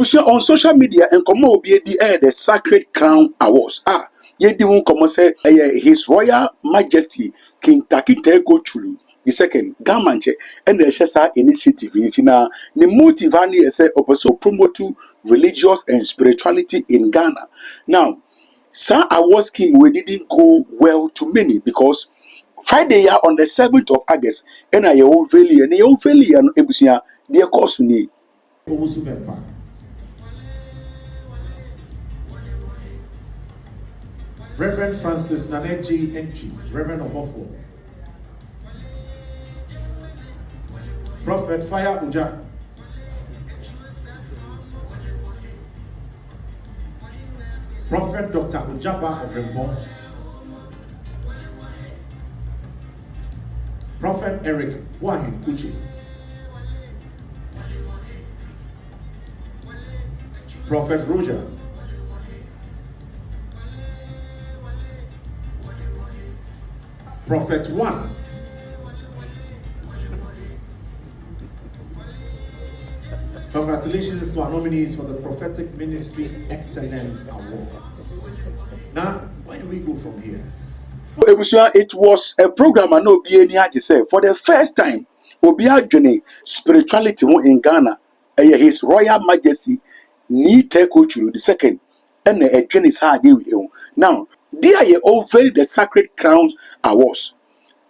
Ebusia on social media and come obi di the Sacred Crown Awards. Yedi won come say His Royal Majesty King Takite Chulu the second Gamanche and the Shesa initiative which na the motive ani say also promote religious and spirituality in Ghana. Now, Sir Awards scheme we didn't go well to many because Friday on the 7th of August and I Valley and your Valley and Ebusia dear course ni Owusu Bempah. Reverend Francis Naneji Entry, Reverend Omofo. Prophet Fire Uja. Prophet Dr. Ujaba of Bempah. Prophet Eric Wahin Uche. Prophet Roger. Prophet 1. Congratulations to our nominees for the Prophetic Ministry Excellence Awards. Now, where do we go from here? It was a program I know say for the first time Obia Jene spirituality in Ghana. His Royal Majesty Ni Teko Chulu the second and a Jenis hard now. They are all very the Sacred Crowns Awards.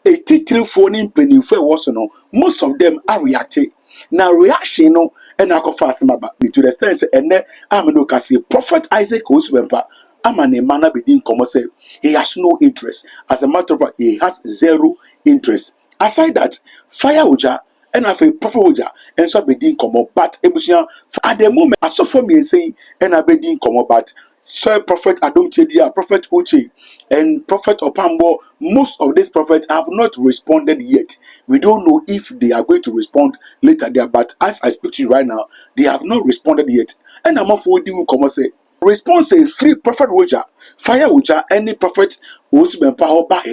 A title for him penny was no. Most of them are reacting. Now reaction no and I confess to the stance and then I'm no kasi Prophet Isaac Oswempa Amane Mana Bedin Komo say he has no interest. As a matter of fact, he has zero interest. Aside that, Fire Uja and I feel Prophet Uja and so Bedin Komo, but Ebusia at the moment I saw for me saying and I Bedin Komo, but Sir Prophet Adom Chedia, Prophet Uche, and Prophet Opambo, most of these prophets have not responded yet. We don't know if they are going to respond later there, but as I speak to you right now, they have not responded yet. And I'm off with you, come say, response say free Prophet Uja, Fire Uja, any prophet who's been power by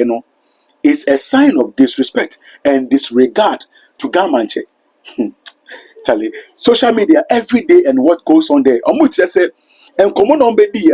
is a sign of disrespect and disregard to Gamanche. Charlie, social media every day and what goes on there. Omuche said, and common on bedi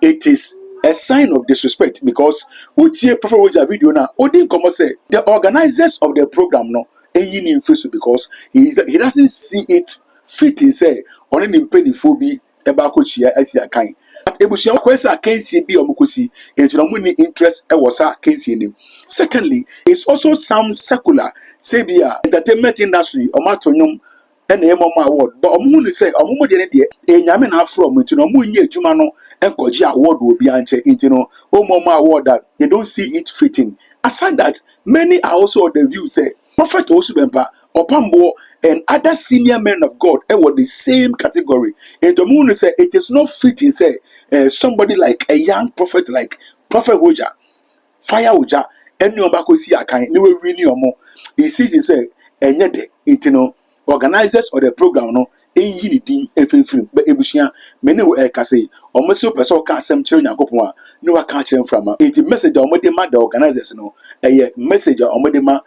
it is a sign of disrespect because utie Prophet video na odi komo say the organizers of the program no eyin in face because he doesn't see it fit in say on him penifo bi eba ko chia asia kan ebusia kwesa akansi bi omukosi entino mu ni interest e was akansi nim. Secondly, it's also some secular say bia entertainment industry omatonyom and the award, but Omuni say, Omo de Yaman from into no Munya Jumano and Koji award will be anche into no award that they don't see it fitting. Aside that, many are also of the view say Prophet Owusu Bempah, Opambo, and other senior men of God were the same category. And the moon say it is not fitting, say somebody like a young prophet like Prophet Uja, Fire Uja, and no Bakosi Akai, no really or more. He sees he say, and yet into no. Organizers of the program no yinidi efenfrim be ebusia mene wo ekase omoso person ka asem kire Nyankopon a ne wa ka kire mframa it message omode ma the organizers no message omode ma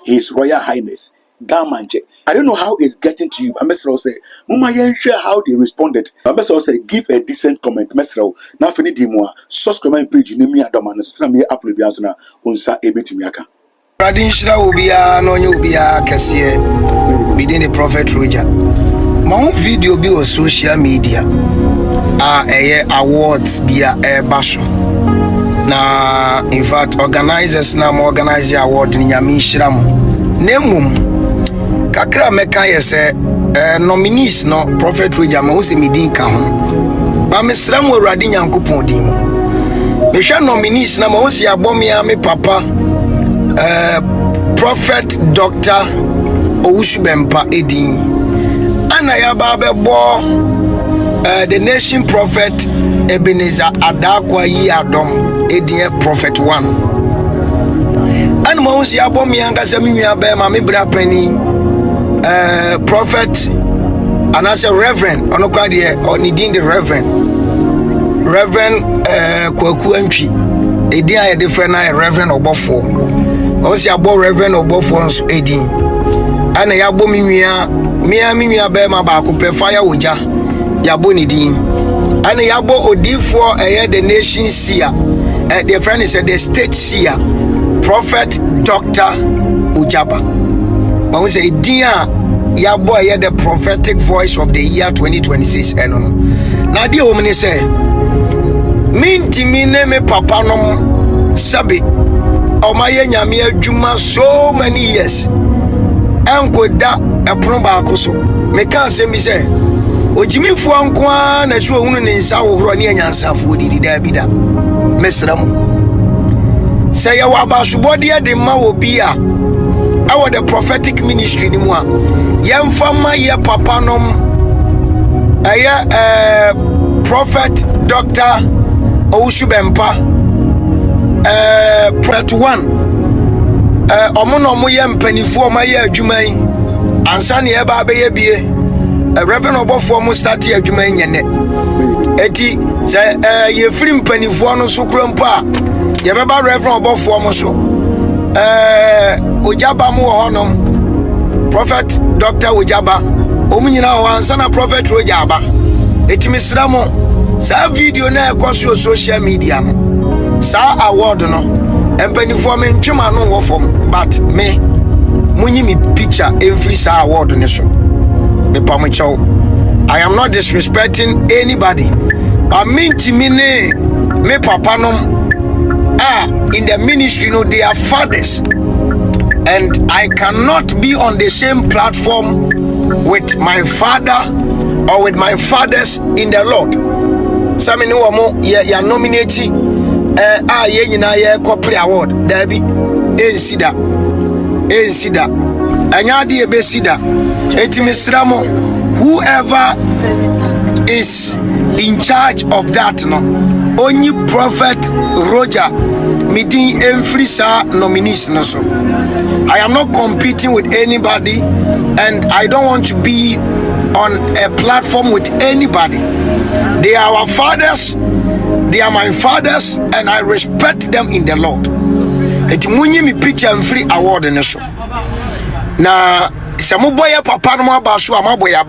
His Royal Highness Gamanche. I don't know how it's getting to you. I must say mama yen share how they responded. I must say give a decent comment. Mesro na fini di mo subscribe page ni mi adoma na so na me upload bi na onsa ebetumi aka Radinshira ubia no nyu ubia kese within the Prophet Roger. My video be on social media. Awards be basho. Na in fact organizers na mo organize award ni nyame hyiram. Nemum kakra meka yese nominees no Prophet Roger ma hosi midin ka ho. Ba mesram Awurade Nyankopon din mo. Me hwa nominees na ma hosi abomia me papa Prophet Dr. Owusu Bempah Edin. Anaya Babebo the nation prophet Ebenezer Adakwa Yi Adom Edin Prophet 1. And Mousi Abomi Angasami Abema me bra penny Prophet and as a Reverend Onokwadi or Nidin the Reverend Kwaku Entry. Edin a different Reverend Obofo. Osi abo Reverend Obofo Edin. Ana ya bo miwia be ma ba ko pe Fire Uja yabo ne din ana yabo odifo the nation seer the friend is the state seer prophet Dr. Ujaba but we say dia yabo the prophetic voice of the year 2026 eno na dia omni say minti mine me papa nom sabi omaye nyame adwuma so many years enko da epono ba akoso me kan se mi say ojimifo anko na so hunu ne nsa wohoro ne anyansafo didi da bi da mesra mu say ya wa basobode de ma wo bia awo the prophetic ministry ni mu a yemfa ma ye papa nom prophet Dr. Owusu Bempah part 1 omo no mo ye mpanifo ma ye adwuman ansa ne e ba be ye bie reverend obofo mo start ye adwuman nyene eti say ye free mpanifo no so krompa ye be ba reverend obofo mo so Ojaba mo honom prophet Dr. Ojaba omunyina ho ansa na prophet Ojaba eti misra mo sa video na ekoso social media no sa award no empanifo me ntwema no wo fom but me munyi me picture every sa award ne so me pamocho I am not disrespecting anybody but minti mine me papa no in the ministry no they are fathers and I cannot be on the same platform with my father or with my fathers in the Lord. Some in Wamo ya nominate ye nyina ye corporate award dabi ensida anyade e besida etimisramo whoever is in charge of that no only prophet Roger meeting Enfrisa nominees no so I am not competing with anybody and I don't want to be on a platform with anybody. They are our fathers, they are my fathers, and I respect them in the Lord. Eti munyi mi picture and free award ne so. Na se mo boye papa no mo abaso amaboya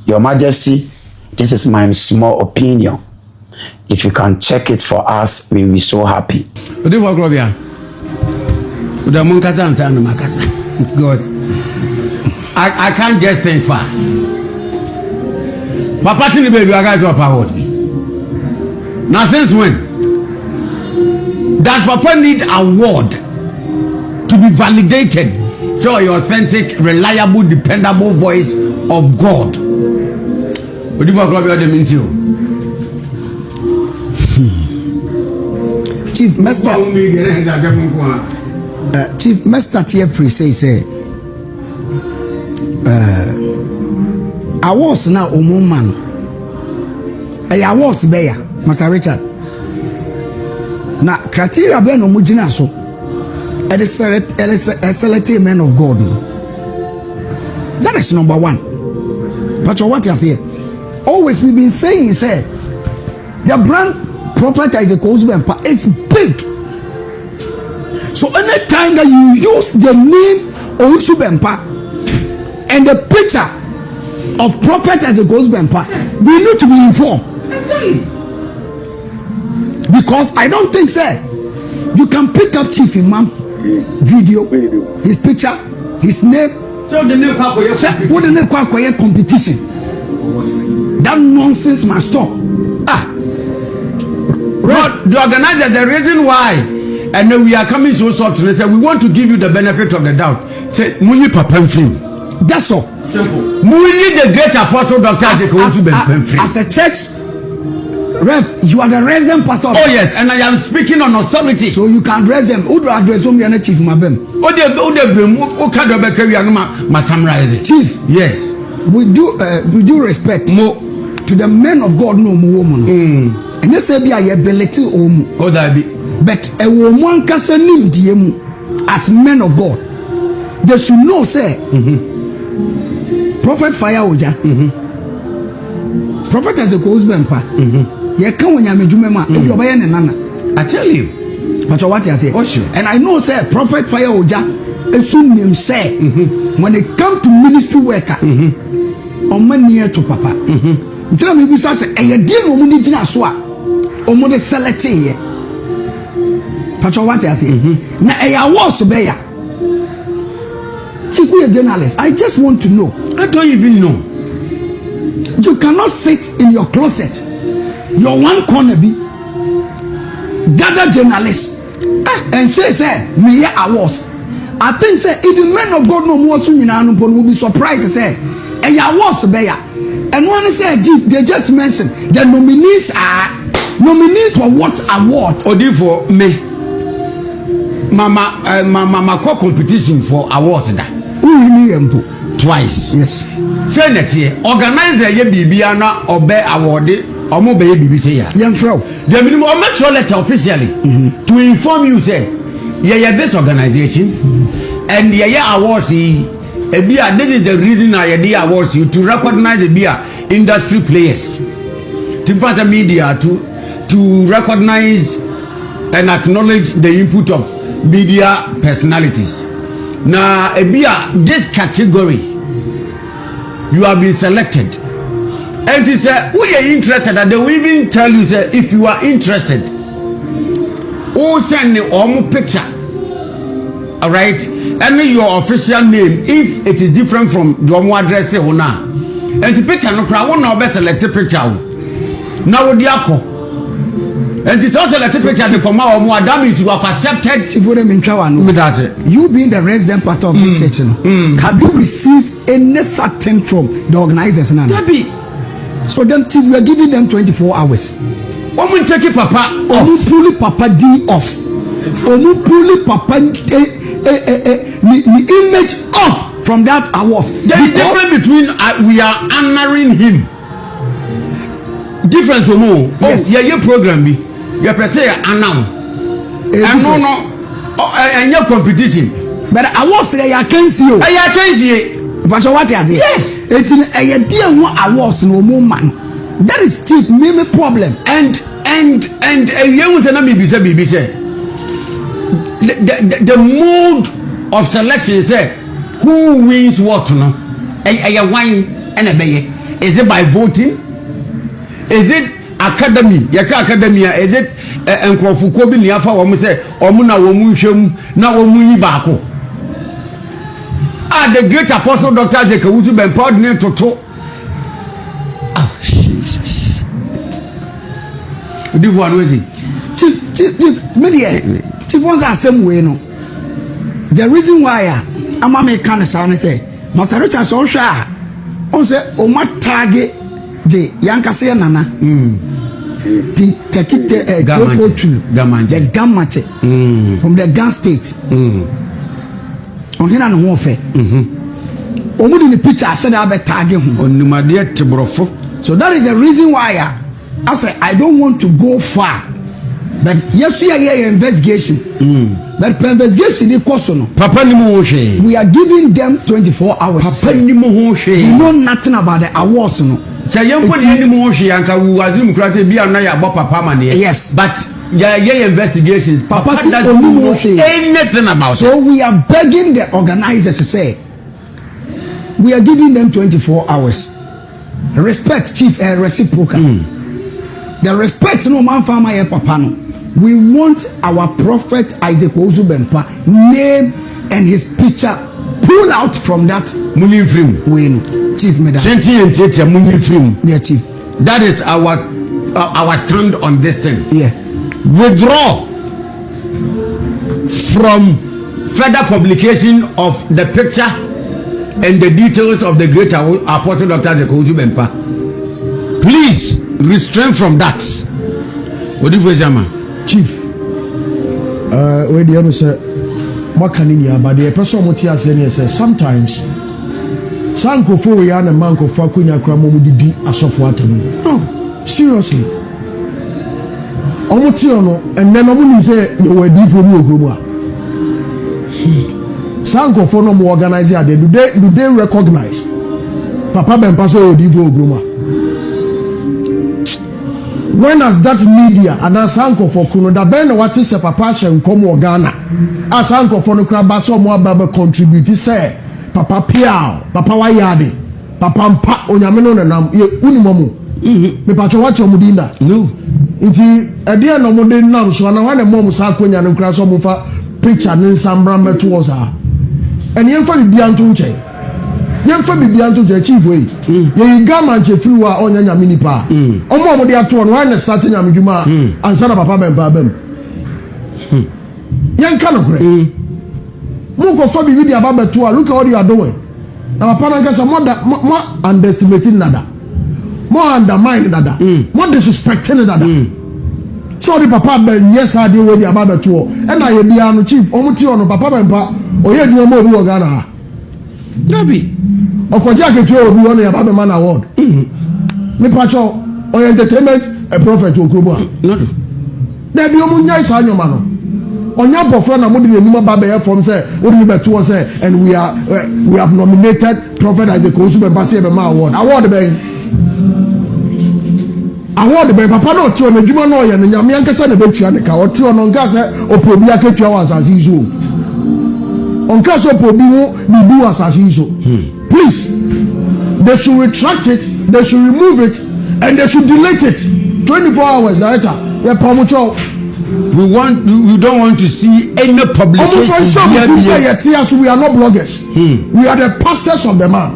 Your Majesty, this is my small opinion. If you can check it for us, we will be so happy. God, I can't just think far. Papa to the baby, I got up award. Now since when? That Papa need award to be validated. So your authentic, reliable, dependable voice of God. What do you want to mean to you? Chief Master Chief Master Tiefree say awards na man. Awards beya Master Richard na criteria be no mugina so a select man of God. That is number one. But what you say, always we've been saying say the brand property is a Bempah. It's big. So anytime that you use the name Owusu Bempah and the picture of prophet as a Bempah, we need to be informed. Exactly. Because I don't think, sir, you can pick up Chief Imam video, his picture, his name. So the name what the name competition. That nonsense must stop. Right. The organizer, the reason why, and then we are coming so soft today, say we want to give you the benefit of the doubt. Say, Muni Papemflim. That's all. Simple. Muni the great apostle Dr. As a church Rev, you are the resident pastor. Oh yes, and I am speaking on authority. So you can address them. Who do address them? You Chief Mabem. Chief. Yes. We do respect to the men of God. No woman. And you say be a ability omu. Oh that be. But a woman can say nim diemu as men of God. They should know say. Prophet Fire Oja. Prophet as a Bempah. I tell you. But what I say? Oh, sure. And I know, say, Prophet Fire Oja, name say, when it come to ministry worker, on my near to Papa. Tell me, we say, a deal of money, Jinaswa, or money selecting here. But what I say? Now, I was bear. Chief, we are journalists. I just want to know. I don't even know. You cannot sit in your closet. Your one corner be gather journalists and say me awards. I think say if the men of God no more soon will be surprised say and awards bear. And one say they just mentioned the nominees for what award? Or for me mama call competition for awards da. Twice. Yes. Say next year organizer ye bibiana obe award. Omo be bibi say ya. Yamfro. The minimum make sure letter officially to inform you say this organization and awards this is the reason I awards you to recognize the industry players. To pass the media to recognize and acknowledge the input of media personalities. Now this category you have been selected. And he said, who are interested? And they will even tell you, say, if you are interested, who send the picture. All right? And your official name, if it is different from the address, and the picture, no crowd will not be selected picture. Now, with the apple. And it's also selected picture from our more damage you have accepted. You being the resident pastor of this church, have you received any certain from the organization? So then we are giving them 24 hours. Omu take papa off. Omu pull papa D off. Omu pull papa the image off from that awards. There is difference between we are honoring him. Difference omo. Yes. Oh, your program be. You per se anam. And no. And your competition. But awards there I can see you. I can see. But what you say? Yes. It's in a dear one awards no more man. That is chief main problem. And you want to know me be say the mode of selection say who wins what no. A wine and obey. Is it by voting? Is it academy? Yaka academia? Is it Nkrofuko bi niafa wo mu say omu na wo mu hwem na wo mu yi baako? Ah, the great apostle Dr. Owusu Bempah ne toto. Ah, Jesus. Odi vo anwezi. Chief, Chief wants the same way no. The reason why I'm a can say, Master Richard Sosha, on say, O ma target the Yankase Nana. Take it go to the Gamache from the Gun State. On here and warfare. Omu in the picture I said I be target him. On Numadia Tibrofo. So that is the reason why I say I don't want to go far. But yes, we are here investigation. But investigation is possible. Papa ni mo hwe. We are giving them 24 hours. Papa ni mo hwe. We know nothing about the awards no. Say yempo ni mo hwe anka wu azim kura say bia na ya bo papa ma ne. Yes. But yeah investigations. Papa doesn't know anything about it. So we are begging the organizers to say we are giving them 24 hours. Respect, Chief, reciprocal. The respect no man farmer here papa no. We want our prophet Isaac Owusu Bempah name and his picture pull out from that money film. Win, Chief Madam. Money film. Yeah, Chief. That is our stand on this thing. Yeah. Withdraw from further publication of the picture and the details of the great apostle Dr. Owusu Bempah. Please restrain from that. What do you say, Chief? Where the other say, what can you but the person what he has said sometimes Sanko for we are a man of Fakunya Kramo di as of water. No, seriously. Omotiono and then Omu say you were different Gruma. Sanko for no more organizer. Do they recognize Papa Bempah so different Gruma? When has that media and Sanko for Kuno da Ben what is a papa shen come Ghana? As Sanko for no crab so more baba contribute say Papa Piao, Papa Wayade, Papa Mpa Onyameno nam ye unimomu. Me pacho watch your mudinda. No. Inti edia no mude nam so na wane mom Sanko nya no kra so mo fa picture ne sambra meto was ha. And yemfa bibia nto nche. Yemfa bibia nto je chief wey. Ye gama nche free wa onya nya minipa. Omo de ato no wane start nya medjuma ansana Papa Bempah bem. Yanka no kre. Munko fa bibi dia baba to look at what you are doing. Now Papa na kasa more underestimating nada. More undermining nada. More disrespecting nada. So the Papa Ben yes I dey we dia baba to. And na ye bia no chief omuti ono Papa Bempah oye dwuma mo obi Ghana ha. Nabi. Okoja ketu obi ono ya baba man award. Me pacho o entertainment a prophet okrobo. No. There be omunya isa anyoma no. Onya bofra na modi enuma baba from say odi beto say and we have nominated prophet Isaac Owusu Bempah say be ma award be Papa no ti ono djuma no ye no nyame ankasa na betua ne ka o ti ono nka say opobi aketua wa asase zo onka so opobi wo bibi wa asase zo. Please, they should retract it, they should remove it, and they should delete it 24 hours later. Yeah, pamucho. We don't want to see any publication. We are not bloggers. We are the pastors of the man.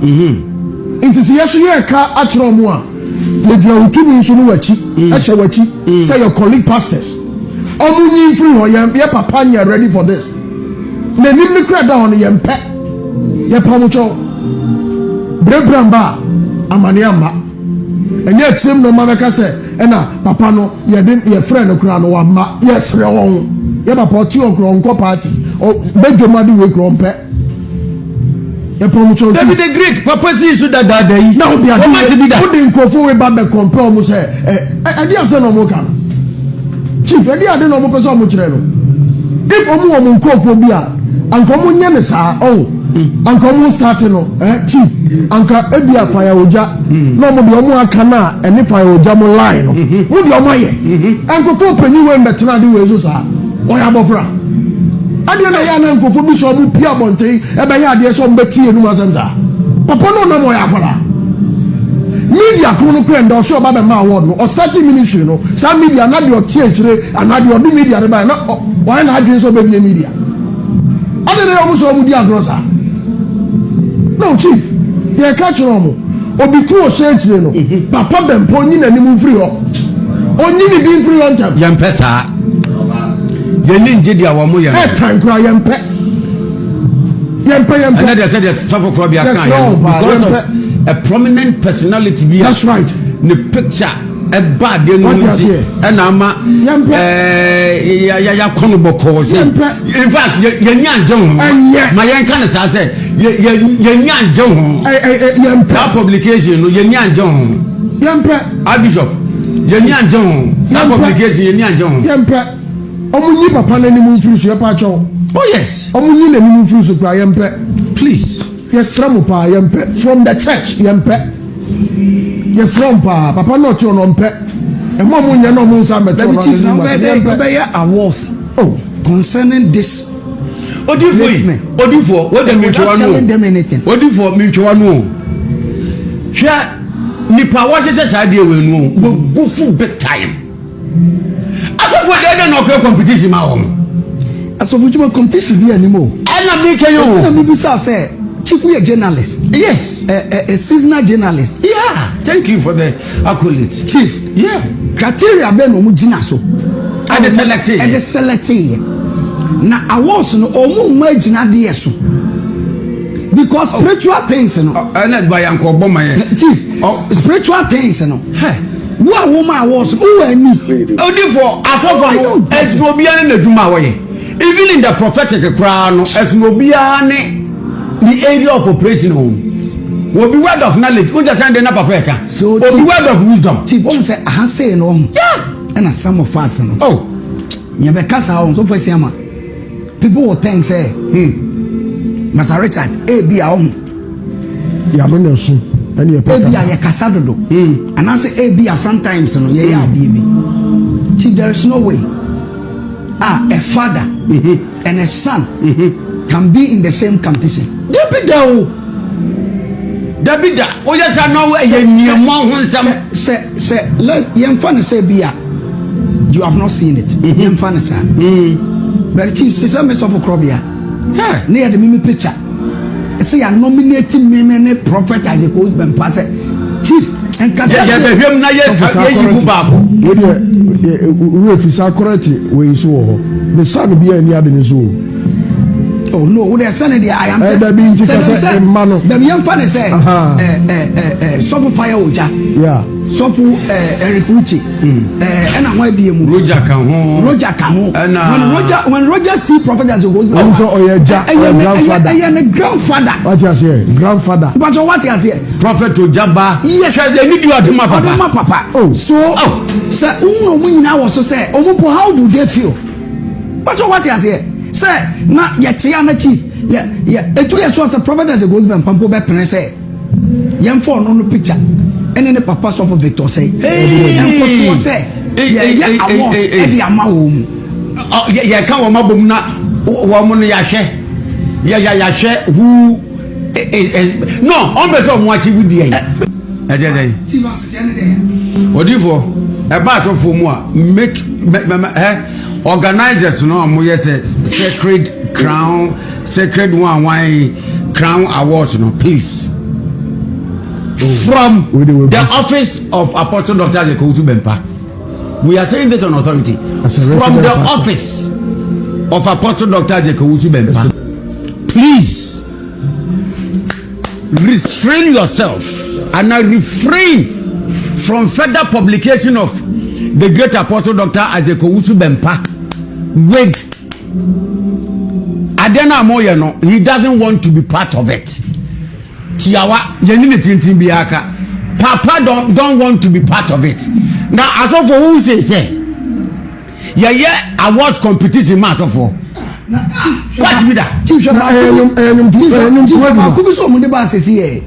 It is yes, you are actual more. Say your colleague pastors. Omuni free or your papa you are ready for this. Me me cry down your pet. Your pamucho. Brebramba amaniamba. And yet same no mama can say ena papa no your friend no kra no wa ma yes re won ye papa ti o kro nko party o bejo madu we kro mpe ye promotion David the great papa si so da yi na obi adu o de nkofo we ba be compare mo say ade ase no mo kan chief ade no mo pese mo kire no if omo wo mo nkofo bi a anko mo nye me sa anka mo start no chief anka ebia fire oja no mo de omo aka na ene fire oja mo line no mo de omo ye anko fo panyi we mbetena de we so sa o ya bofra ade na ya na anko fo bi so mo pia bonten e be ya de so mbeti enu asanza papa no na mo ya kwala media kuro no kura ndɔso ɔba bɛ ma award no ɔstarting ministry no saa media na de ɔte akyire ana de ɔde media de ba na ɔyɛ na adwene so ɔbɛbie media ɔde de ɔmo so ɔmo di agorɔ saa no chief yɛ ka kyerɛ ɔmo obi kuro hyɛ akyire no papa Bempah onyi n'anim mfiri hɔ onyi ne bi mfiri hɔ ntɛm yɛn pɛ saa yɛn ni ngye di a wɔn mo yɛn ɛtan kura yɛn pɛ ɛnɛ de sɛ de sɔfo kura bi aka yɛn because of a prominent personality bi a that's right ne picture ɛba adeɛ no mu ti ɛna ama ya kɔn bɔkɔɔ sɛ in fact yɛn nya ngye ho ma yɛn ka ne saa sɛ yɛn nya ngye ho saa publication no yɛn nya ngye ho yɛn pɛ Bishop yɛn nya ngye ho saa publication yɛn nya ngye ho yɛn pɛ ɔmo nyi papa n'anim mfiri so yɛ pa kyɛw oh yes ɔmo nyi n'anim mfiri so kura yɛn pɛ please yɛsrɛ mo paa yɛn pɛ from the church yɛn pɛ yɛsrɛ mo paa papa na ɔkyerɛ no mpɛ ɛmo a mo nyɛ na ɔmo nsa bɛtɔ no chief na ɔbɛyɛ awards concerning this odifo what dem ntwa no odifo mi ntwa no hwɛ nipa wɔhyehyɛ saa deɛ wɔ nu o go full big time asofo de na ɔkɔ competition ma wɔn asofo juma competition bi anim o ɛna mi kɛ yo ɛna mi bi sa sɛ chief we a journalist yes a seasonal journalist yeah thank you for the accolade chief yeah criteria bɛ na ɔmo gyina so ɛde selected na awards no ɔmo mo gyina deɛ so because spiritual things no ɛna ba yan kɔ bɔ ma yɛ chief spiritual things no wo a wo ma awards wo ani odifo asofo no ɛtino obiara na adwuma wɔyɛ even in the prophetic crowd no ɛsino obiara ne the area of operation home will be word of knowledge who just send na papa eka so will be word of wisdom chief won say aha say no yeah and some of us no oh nya be kasa on so for siama people will think say Master Richard e bia o ya no na su and e bia ya kasa dodo and I say e bia sometimes no ye ya ade bi chief there is no way a father and a son can be in the same competition. Dabida o ya sa no ye niemo ho nsam say let yem fan say bia you have not seen it yem fan say but chief say me so for crobia near the mimi picture say you nominating me ne prophet as a coach Bempah say chief and can ya be hwem na yes ye bu babo we fi sa correct we so ho the son bia ani ade ni so oh no we dey send I am that be say man dem yam fa say so for fire oja yeah so for Eric Uchi and I want be mu Roger kan ho when Roger see prophet as goes I'm so grandfather what you say grandfather but what you say prophet Ojaba yes they need you aduma papa oh so say umu nyina was so say omupo how do they feel but what you say say na yetia na chief etu ye so say prophet as goes Bempah be pen say yem for no picture ene ne papa so for Victor say en ko say ya awos e di ama wo mu ya ka wo mabom na wo mu no ya hwe ya hwe who no on be so mo achi wudi yen e je say chief as jene there odifo e ba so for mu a make organizers no mo yes sacred crown awards no please from the office of Apostle Dr. Owusu Bempah. We are saying this on authority. From the office of Apostle Dr. Owusu Bempah. Please restrain yourself and refrain from further publication of the great Apostle Dr. Owusu Bempah with Adena Moyano. He doesn't want to be part of it. Kiawa yenine tintin biaka papa don't want to be part of it now as of who say awards competition ma so for what be that chief so mo de ba sesi e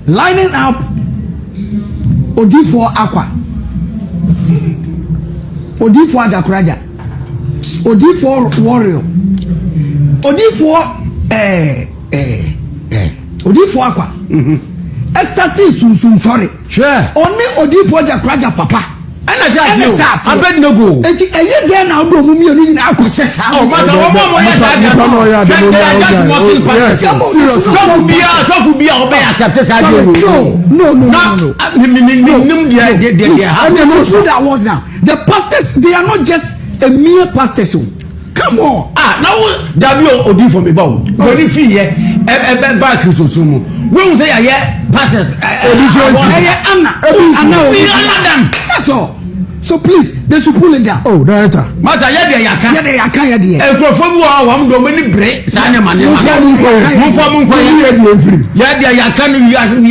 lining up odifo akwa odifo ajakuraja odifo warrior odifo odifo akwa estati sunsun sorry Sure. Only Odipo Jakraja papa. And I bet no go. And a year then I'll do me in our process. Oh, but the pastors, they are not just a mere pastors. Come on. Now W Odi from about. Only fee here, back to Sumo. We say, yeah, pastors. That's all. So please, they should pull it down. Oh, director. Master, yeah, yeah. And perform one domain break. Sana money. We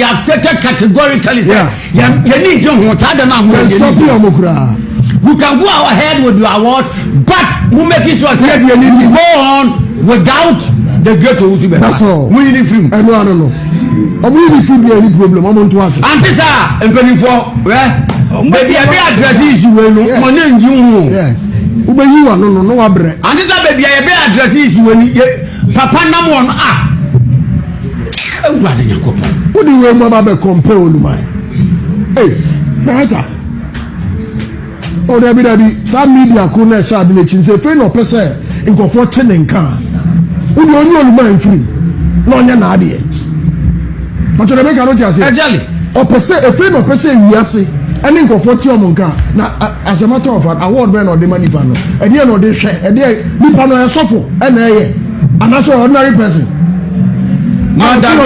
have stated categorically. You need to you can go ahead with your award, but we make it so that you need to go on without the great Owusu. That's all. We need film. No. I'm really film any problem. I'm on to answer. And this are going for where? But you address issue when money you. Yeah. Ube you are no abre. And this are baby address issue when Papa number one Who do you remember compare Olumai? Hey, director. Oh, there be some media kuna sa bi nechin say fe no pese nkofo tenenka. Who do you Olumai free? No nya na ade. But you make no say. Exactly. O pese e fe no pese wiase. Any nkofo ti omonka na as a matter of fact award be no de mani pa no. E dey no de hwe. E dey nipa no esofo e na eye. And also ordinary person. Now that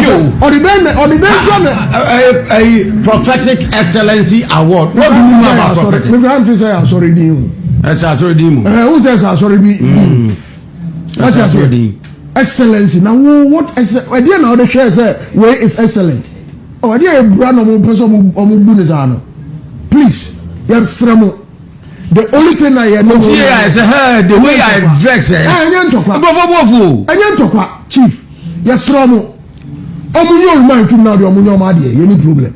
a prophetic excellency award. What do you know about prophetic? Me grand say sorry dim. Yes, sorry dim. Who says sorry dim? What is sorry? Excellency. Now what excellent? Now the share say way is excellent. Oh, I dey brand of person omo please, Yersramo. The only thing I know is the way I vex. Chief. Yersramo. Omunyo man film now the omunyo ma dey any problem.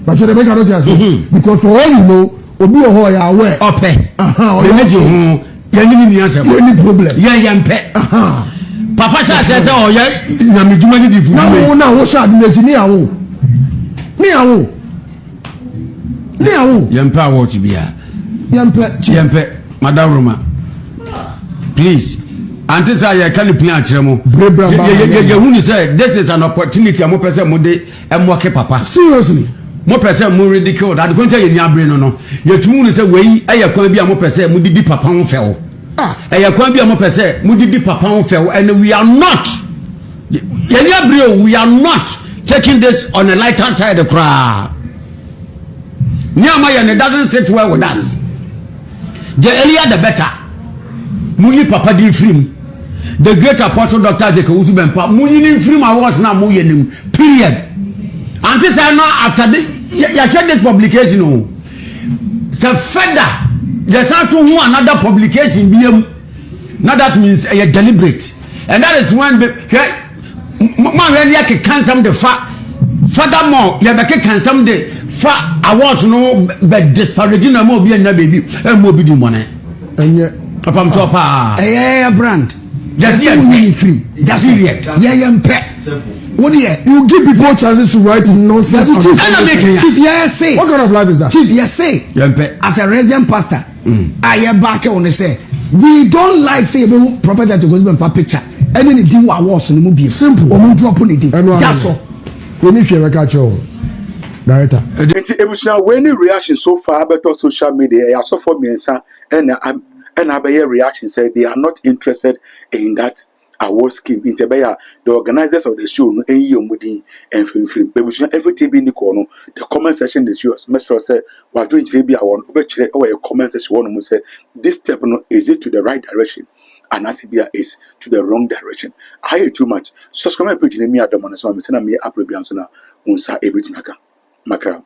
But you make not say because for all you know obi oho ya aware. Ope. Any problem. Papa says oh yeah na me duma ni di fu. Na wo sha admit ni awo. Ni awo. Yempe award to be a. Yempe Madam Roma. Please. And this is a kind of plan. You say this is an opportunity. I'm person mode and work papa. Seriously, more person more ridiculous. I'm going to tell you, your brain no. Your two is a way. I can't be a more person. Mudi papa on fell. I can't be a more person. Mudi papa on fell, and we are not. We are not taking this on the light hand side of the crowd. Nyamaya, and it doesn't sit well with us. The earlier the better. Muni papa di film. The great apostle Dr. Owusu Bempah. Muni ni film awards na mu yenim. Period. And this I know after the you share this publication o. So further, there's also another publication BM. Now that means a deliberate. And that is when man when you can some the furthermore, you can some the awards no but disparaging no more be na baby and more be the money. And yet Papa Mtopa. Brand. That's free. That's it. What do you give people chances to write nonsense? Chief, yes, say. What kind of life is that? Chief, yes, say. As a resident pastor, I am back on the say. We don't like say proper that to go to picture. Any do awards in the movie. Simple. Or drop on it. That's all. Any share catch all. Director. When reaction so far about social media, I saw for me and Abaye reaction said they are not interested in that award scheme. In Tebeya, the organizers of the show, no any mudi and film. Everything in the corner. The comment section is yours. Mr. said, "We're doing JB. I want to over your comment section. One say this step is it to the right direction, and Asibia is to the wrong direction. I hear too much. Subscribe my page. Me at the moment. So I'm sending me up. Unsa everything makra."